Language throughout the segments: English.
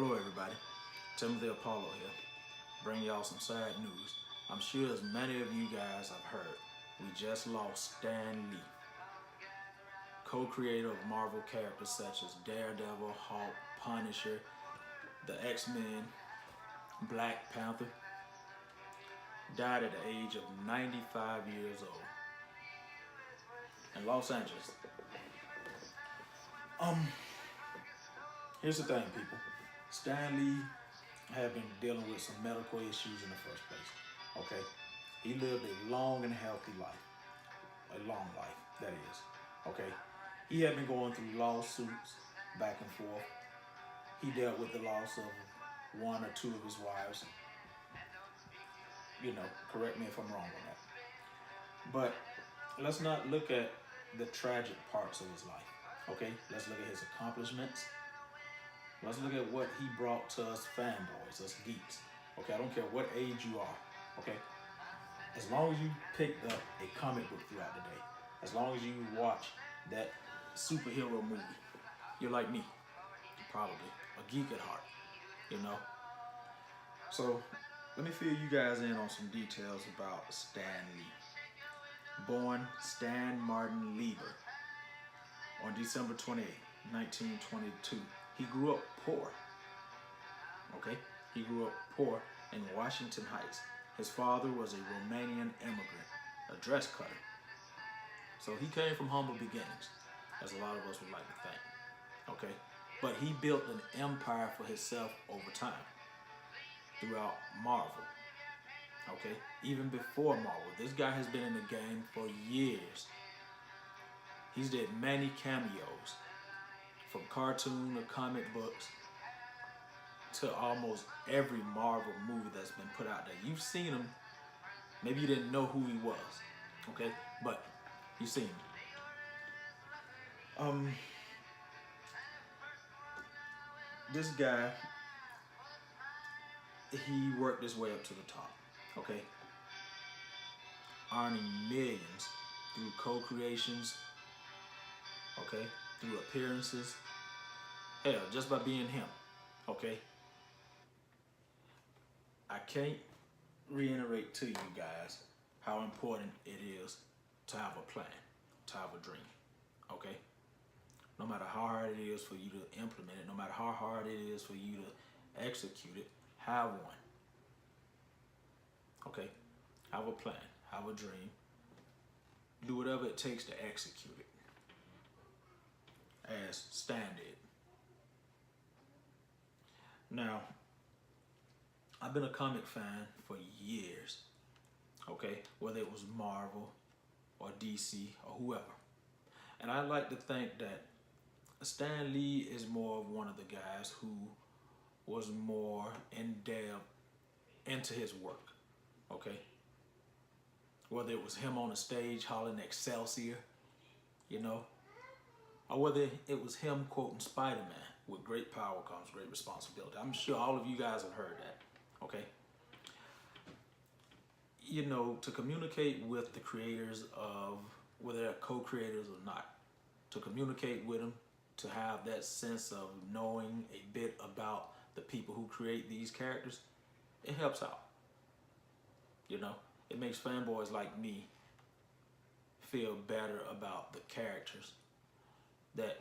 Hello everybody, Timothy Apollo here, bringing y'all some sad news. I'm sure as many of you guys have heard, we just lost Stan Lee, co-creator of Marvel characters such as Daredevil, Hulk, Punisher, the X-Men, Black Panther. Died at the age of 95 years old in Los Angeles. Here's the thing, people. Stan Lee had been dealing with some medical issues in the first place. Okay, he lived a long and healthy life, a long life, that is. Okay, he had been going through lawsuits back and forth. He dealt with the loss of one or two of his wives. Correct me if I'm wrong on that. But let's not look at the tragic parts of his life. Okay, let's look at his accomplishments. Let's look at what he brought to us fanboys, us geeks. Okay, I don't care what age you are. Okay, as long as you picked up a comic book throughout the day, as long as you watch that superhero movie, you're like me, probably a geek at heart. So let me fill you guys in on some details about Stan Lee. Born Stan Martin Lieber on December 28, 1922. He grew up poor. Okay? He grew up poor in Washington Heights. His father was a Romanian immigrant, a dress cutter. So he came from humble beginnings, as a lot of us would like to think. Okay? But he built an empire for himself over time throughout Marvel. Okay? Even before Marvel. This guy has been in the game for years. He's did many cameos, from cartoon to comic books to almost every Marvel movie that's been put out there. You've seen him. Maybe you didn't know who he was, okay? But you've seen him. This guy, he worked his way up to the top, okay? Earning millions through co-creations, okay? Through appearances. Hell, just by being him, okay? I can't reiterate to you guys how important it is to have a plan, to have a dream, okay? No matter how hard it is for you to implement it, no matter how hard it is for you to execute it, have one, okay? Have a plan, have a dream, do whatever it takes to execute it, as Stan did. Now, I've been a comic fan for years, okay? Whether it was Marvel or DC or whoever. And I like to think that Stan Lee is more of one of the guys who was more in depth into his work, okay? Whether it was him on the stage hollering Excelsior, or whether it was him quoting Spider-Man, with great power comes great responsibility. I'm sure all of you guys have heard that, okay? To communicate with the creators of, whether they're co-creators or not, to communicate with them, to have that sense of knowing a bit about the people who create these characters, it helps out. It makes fanboys like me feel better about the characters that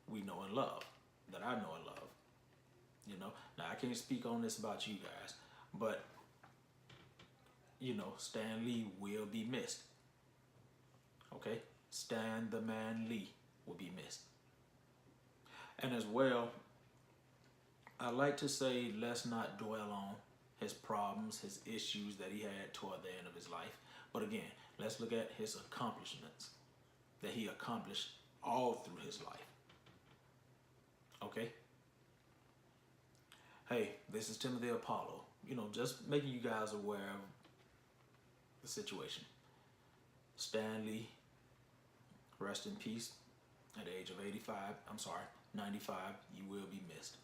we know and love, that I know and love. Now I can't speak on this about you guys, but Stan Lee will be missed. Okay? Stan the Man Lee will be missed. And as well, I like to say, let's not dwell on his problems, his issues that he had toward the end of his life. But again, let's look at his accomplishments that he accomplished all through his life. Okay? Hey, this is Timothy Apollo. Just making you guys aware of the situation. Stan Lee, rest in peace at the age of 95. I'm sorry, 95. You will be missed.